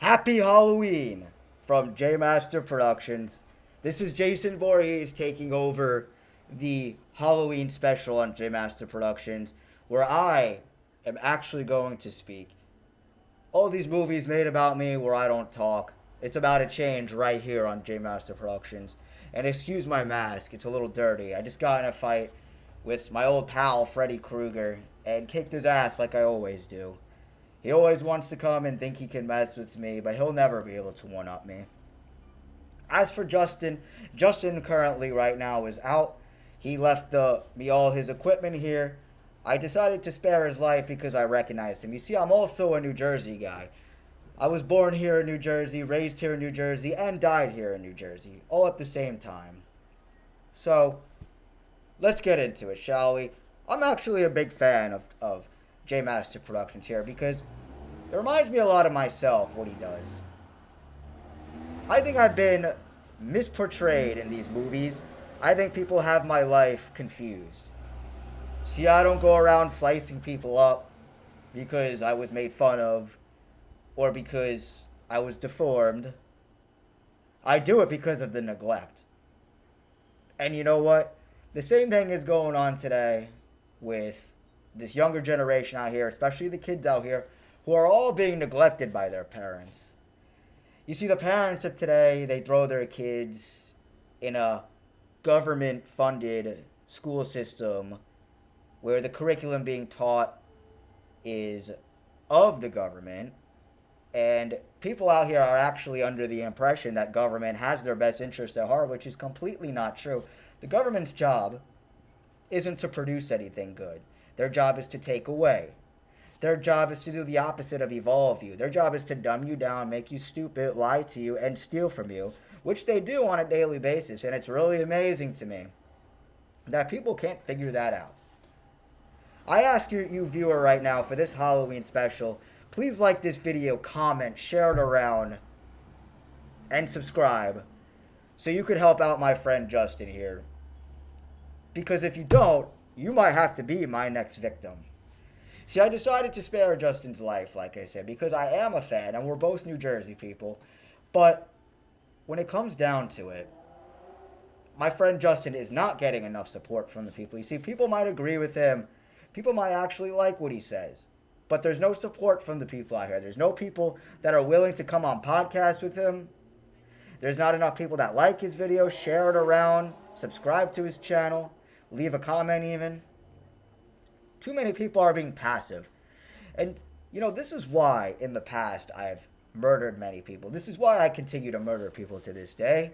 Happy Halloween from jmasterproductions. This is Jason Voorhees taking over the Halloween special on jmasterproductions, where I am actually going to speak. All these movies made about me where I don't talk. It's about to change right here on jmasterproductions. And excuse my mask, it's a little dirty. I just got in a fight with my old pal Freddy Krueger and kicked his ass like I always do. He always wants to come and think he can mess with me, but he'll never be able to one-up me. As for Justin, Justin currently right now is out. He left me all his equipment here. I decided to spare his life because I recognized him. You see, I'm also a New Jersey guy. I was born here in New Jersey, raised here in New Jersey, and died here in New Jersey, all at the same time. So, let's get into it, shall we? I'm actually a big fan of J Master Productions here because it reminds me a lot of myself, what he does. I think I've been misportrayed in these movies. I think people have my life confused. See, I don't go around slicing people up because I was made fun of or because I was deformed. I do it because of the neglect. And you know what? The same thing is going on today with this younger generation out here, especially the kids out here, who are all being neglected by their parents. You see, the parents of today, they throw their kids in a government-funded school system where the curriculum being taught is of the government, and people out here are actually under the impression that government has their best interest at heart, which is completely not true. The government's job isn't to produce anything good. Their job is to take away. Their job is to do the opposite of evolve you. Their job is to dumb you down, make you stupid, lie to you, and steal from you, which they do on a daily basis. And it's really amazing to me that people can't figure that out. I ask you viewer right now for this Halloween special, please like this video, comment, share it around, and subscribe so you could help out my friend Justin here. Because if you don't, you might have to be my next victim. See, I decided to spare Justin's life, like I said, because I am a fan, and we're both New Jersey people. But when it comes down to it, my friend Justin is not getting enough support from the people. You see, people might agree with him. People might actually like what he says. But there's no support from the people out here. There's no people that are willing to come on podcasts with him. There's not enough people that like his videos, share it around, subscribe to his channel, leave a comment even. Too many people are being passive. And, you know, this is why in the past I've murdered many people. This is why I continue to murder people to this day.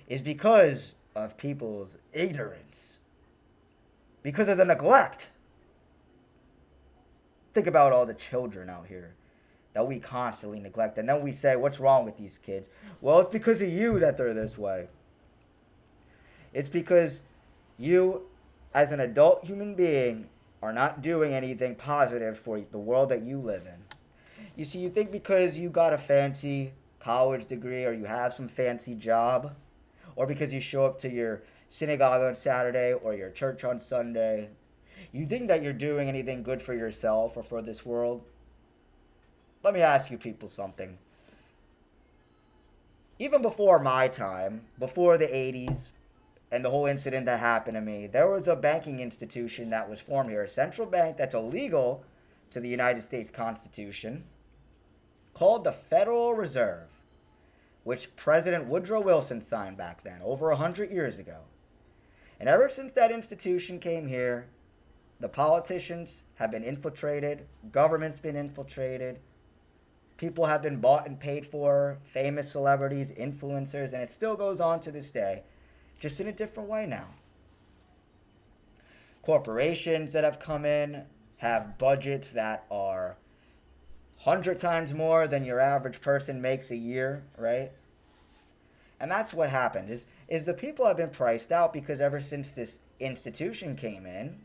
Is because of people's ignorance. Because of the neglect. Think about all the children out here that we constantly neglect. And then we say, what's wrong with these kids? Well, it's because of you that they're this way. It's because you, as an adult human being, are not doing anything positive for the world that you live in. You see, you think because you got a fancy college degree or you have some fancy job, or because you show up to your synagogue on Saturday or your church on Sunday, you think that you're doing anything good for yourself or for this world? Let me ask you people something. Even before my time, before the 80s, and the whole incident that happened to me, there was a banking institution that was formed here, a central bank that's illegal to the United States Constitution, called the Federal Reserve, which President Woodrow Wilson signed back then, over 100 years ago. And ever since that institution came here, the politicians have been infiltrated, government's been infiltrated, people have been bought and paid for, famous celebrities, influencers, and it still goes on to this day, just in a different way now. Corporations that have come in have budgets that are 100 times more than your average person makes a year, right? And that's what happened, is the people have been priced out because ever since this institution came in,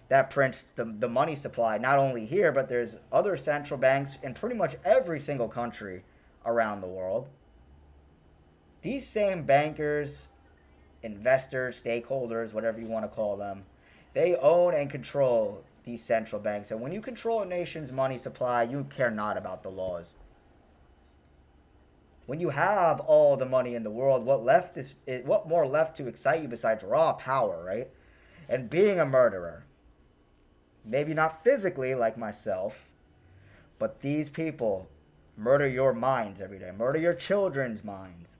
that prints the money supply, not only here, but there's other central banks in pretty much every single country around the world. These same bankers, investors, stakeholders, whatever you want to call them, they own and control these central banks. And when you control a nation's money supply, you care not about the laws. When you have all the money in the world, what more left to excite you besides raw power, right? And being a murderer. Maybe not physically like myself, but these people murder your minds every day. Murder your children's minds.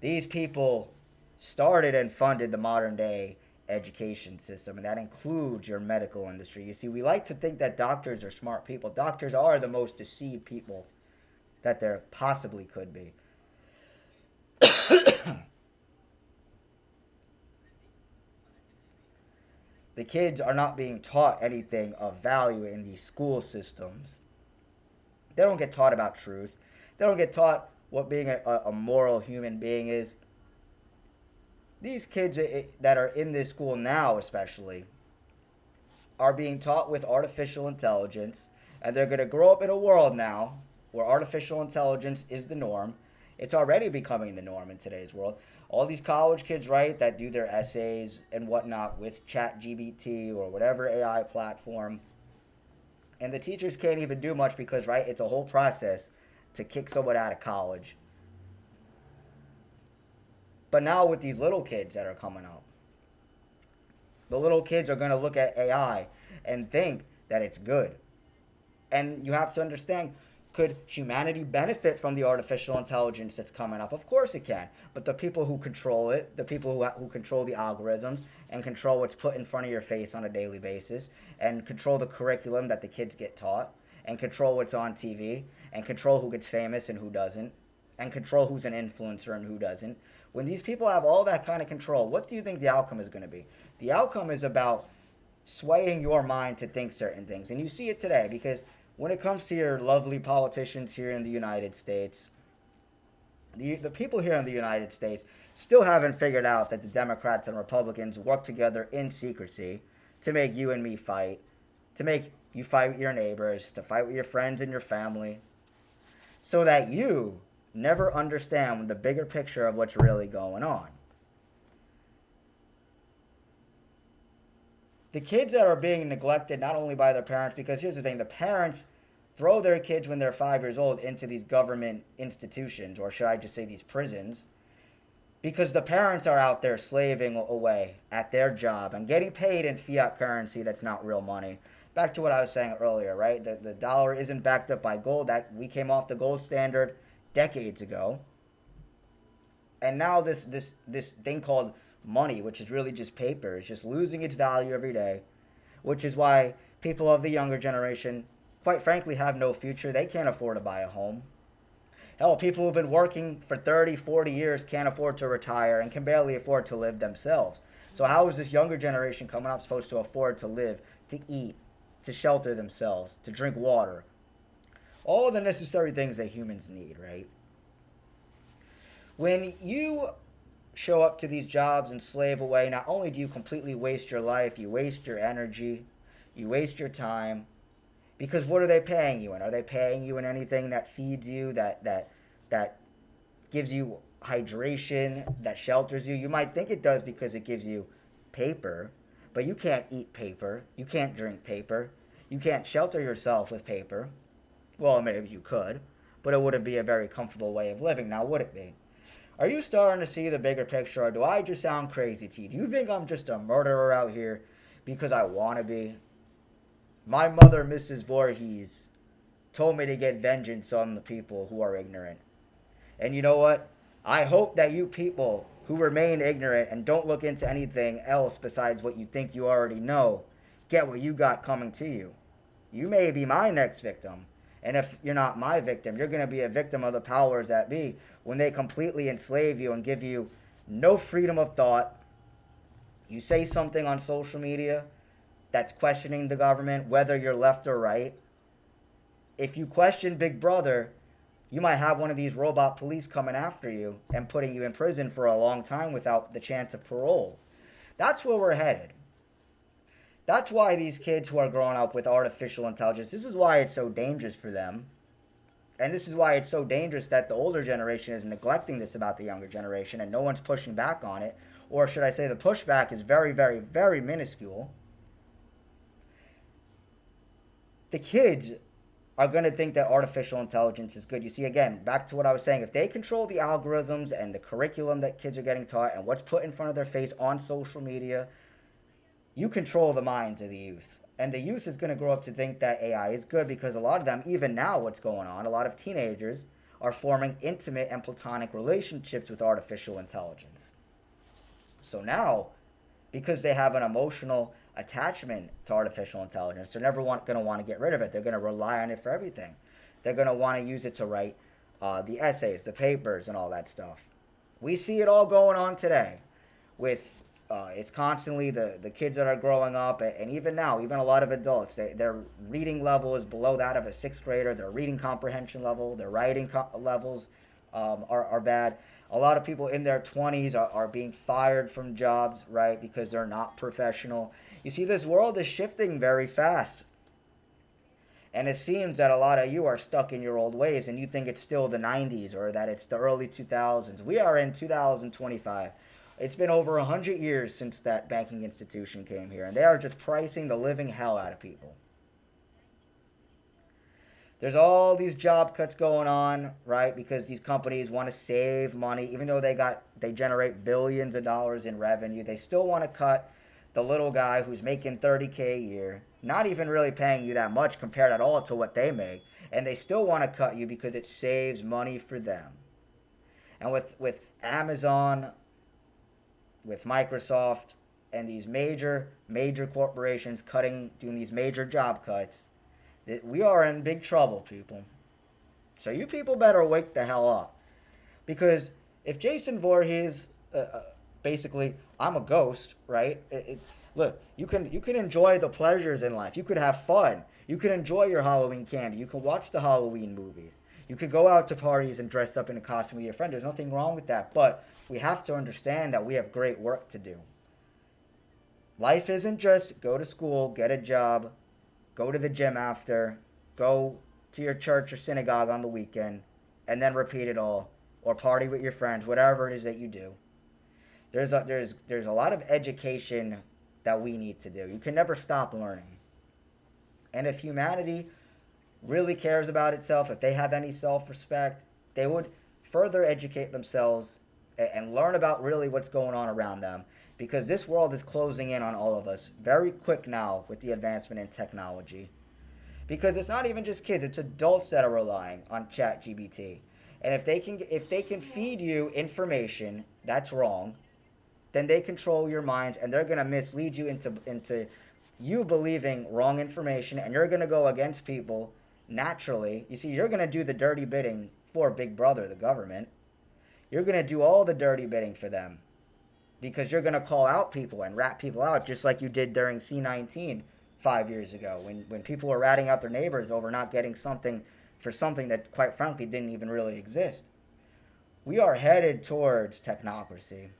These people started and funded the modern day education system, and that includes your medical industry. You see, we like to think that doctors are smart people. Doctors are the most deceived people that there possibly could be. The kids are not being taught anything of value in these school systems. They don't get taught about truth. They don't get taught what being a moral human being is. These kids that are in this school now, especially, are being taught with artificial intelligence, and they're going to grow up in a world now where artificial intelligence is the norm. It's already becoming the norm in today's world. All these college kids, right, that do their essays and whatnot with ChatGPT or whatever AI platform, and the teachers can't even do much because, right, it's a whole process to kick someone out of college. But now with these little kids that are coming up, the little kids are going to look at AI and think that it's good. And you have to understand, could humanity benefit from the artificial intelligence that's coming up? Of course it can. But the people who control it, the people who control the algorithms and control what's put in front of your face on a daily basis, and control the curriculum that the kids get taught, and control what's on TV, and control who gets famous and who doesn't, and control who's an influencer and who doesn't. When these people have all that kind of control, what do you think the outcome is going to be? The outcome is about swaying your mind to think certain things. And you see it today because when it comes to your lovely politicians here in the United States, the people here in the United States still haven't figured out that the Democrats and Republicans work together in secrecy to make you and me fight, to make you fight with your neighbors, to fight with your friends and your family, so that you never understand the bigger picture of what's really going on. The kids that are being neglected not only by their parents, because here's the thing, the parents throw their kids when they're 5 years old into these government institutions, or should I just say these prisons, because the parents are out there slaving away at their job and getting paid in fiat currency that's not real money. Back to what I was saying earlier, right? The dollar isn't backed up by gold. That we came off the gold standard decades ago. And now this thing called money, which is really just paper, is just losing its value every day, which is why people of the younger generation, quite frankly, have no future. They can't afford to buy a home. Hell, people who've been working for 30, 40 years can't afford to retire and can barely afford to live themselves. So how is this younger generation coming up supposed to afford to live, to eat, to shelter themselves, to drink water? All the necessary things that humans need, right? When you show up to these jobs and slave away, not only do you completely waste your life, you waste your energy, you waste your time, because what are they paying you in? Are they paying you in anything that feeds you, that gives you hydration, that shelters you? You might think it does because it gives you paper, but you can't eat paper, you can't drink paper, you can't shelter yourself with paper. Well, maybe you could, but it wouldn't be a very comfortable way of living, now would it be? Are you starting to see the bigger picture, or do I just sound crazy to you? Do you think I'm just a murderer out here because I want to be? My mother, Mrs. Voorhees, told me to get vengeance on the people who are ignorant. And you know what? I hope that you people who remain ignorant and don't look into anything else besides what you think you already know, get what you got coming to you. You may be my next victim. And if you're not my victim, you're going to be a victim of the powers that be when they completely enslave you and give you no freedom of thought. You say something on social media that's questioning the government, whether you're left or right. If you question Big Brother, you might have one of these robot police coming after you and putting you in prison for a long time without the chance of parole. That's where we're headed. That's why these kids who are growing up with artificial intelligence, this is why it's so dangerous for them. And this is why it's so dangerous that the older generation is neglecting this about the younger generation and no one's pushing back on it. Or should I say the pushback is very, very, very minuscule. The kids are going to think that artificial intelligence is good. You see, again, back to what I was saying, if they control the algorithms and the curriculum that kids are getting taught and what's put in front of their face on social media, you control the minds of the youth. And the youth is going to grow up to think that AI is good, because a lot of them, even now, what's going on, a lot of teenagers are forming intimate and platonic relationships with artificial intelligence. So now, because they have an emotional attachment to artificial intelligence, they're never going to want to get rid of it. They're going to rely on it for everything. They're going to want to use it to write the essays, the papers, and all that stuff. We see it all going on today with it's constantly the kids that are growing up, and even now, even a lot of adults, their reading level is below that of a sixth grader. Their reading comprehension level, their writing levels are bad. A lot of people in their 20s are being fired from jobs, right, because they're not professional. You see, this world is shifting very fast. And it seems that a lot of you are stuck in your old ways and you think it's still the 90s or that it's the early 2000s. We are in 2025. It's been over 100 years since that banking institution came here, and they are just pricing the living hell out of people. There's all these job cuts going on, right? Because these companies want to save money, even though they generate billions of dollars in revenue. They still want to cut the little guy who's making $30K a year, not even really paying you that much compared at all to what they make, and they still want to cut you because it saves money for them. And with Amazon, with Microsoft, and these major corporations doing these major job cuts, we are in big trouble, people. So you people better wake the hell up. Because if Jason Voorhees, basically, I'm a ghost, right? Look, you can enjoy the pleasures in life. You could have fun. You can enjoy your Halloween candy. You can watch the Halloween movies. You could go out to parties and dress up in a costume with your friend. There's nothing wrong with that. But we have to understand that we have great work to do. Life isn't just go to school, get a job, go to the gym after, go to your church or synagogue on the weekend, and then repeat it all, or party with your friends, whatever it is that you do. There's a lot of education that we need to do. You can never stop learning. And if humanity really cares about itself, if they have any self-respect, they would further educate themselves and learn about really what's going on around them, because this world is closing in on all of us very quick now with the advancement in technology. Because it's not even just kids, it's adults that are relying on ChatGPT. And if they can feed you information that's wrong, then they control your minds, and they're going to mislead you into you believing wrong information, and you're going to go against people naturally. You see, you're going to do the dirty bidding for Big Brother, the government. You're going to do all the dirty bidding for them, because you're going to call out people and rat people out, just like you did during C-19 5 years ago, when people were ratting out their neighbors over not getting something for something that, quite frankly, didn't even really exist. We are headed towards technocracy.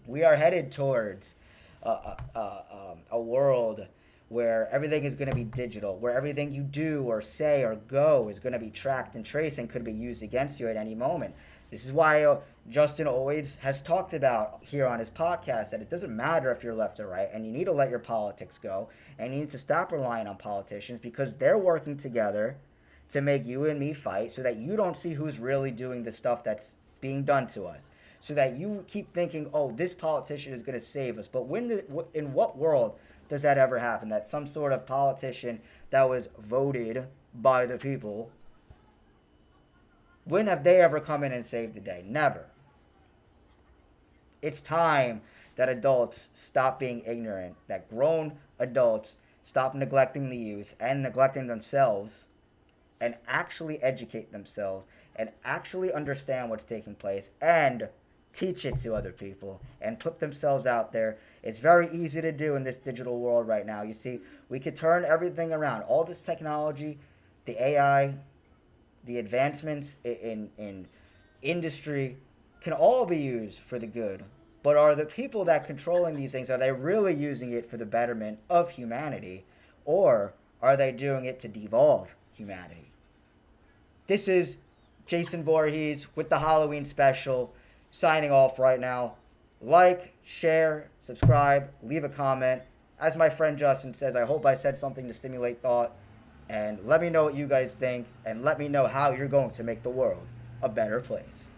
We are headed towards a world where everything is going to be digital, where everything you do or say or go is going to be tracked and traced and could be used against you at any moment. This is why Justin always has talked about here on his podcast that it doesn't matter if you're left or right, and you need to let your politics go, and you need to stop relying on politicians, because they're working together to make you and me fight so that you don't see who's really doing the stuff that's being done to us. So that you keep thinking, oh, this politician is going to save us. But in what world does that ever happen? That some sort of politician that was voted by the people, when have they ever come in and saved the day? Never. It's time that adults stop being ignorant, that grown adults stop neglecting the youth and neglecting themselves, and actually educate themselves and actually understand what's taking place and teach it to other people and put themselves out there. It's very easy to do in this digital world right now. You see, we could turn everything around. All this technology, the AI, the advancements in industry can all be used for the good. But are the people that controlling these things, are they really using it for the betterment of humanity? Or are they doing it to devolve humanity? This is Jason Voorhees with the Halloween special, signing off right now. Like, share, subscribe, leave a comment. As my friend Justin says, I hope I said something to stimulate thought. And let me know what you guys think, and let me know how you're going to make the world a better place.